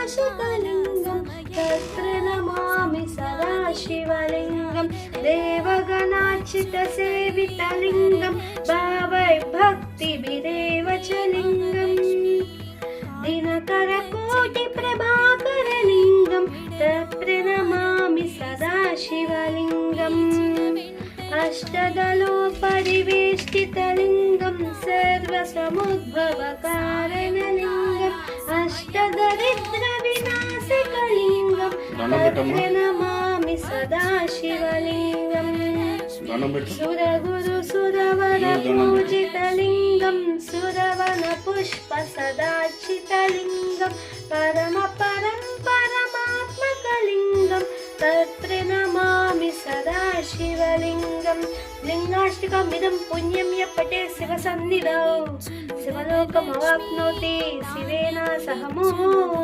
विनाशकलिङ्गं तत्र नमामि सदा शिवलिङ्गं देवगणार्चितसेवितलिङ्गं भावैर्भक्तिभिरेव च लिङ्गम् दिनकरकोटिप्रभाकरलिङ्गं तत्र नमामि सदा शिवलिङ्गम् अष्टदलोपरिवेष्टितलिङ्गं सर्वसमुद्भवकारणलिङ्गम् अष्टदरिद्रविनाशकलिङ्गं तत्र नमामि सदा शिवलिङ्गम् सुरगुरुसुरवरपूजितलिङ्गं सुरवनपुष्पसदार्चितलिङ्गं परमपरं परमात्मकलिङ्गं तत्र नमामि सदा शिवलिङ्गं लिङ्गाष्टकमिदं पुण्यं यः पठेत् शिवसन्निधौ शिवलोकमवाप्नोति शिवेन सह मुहुः।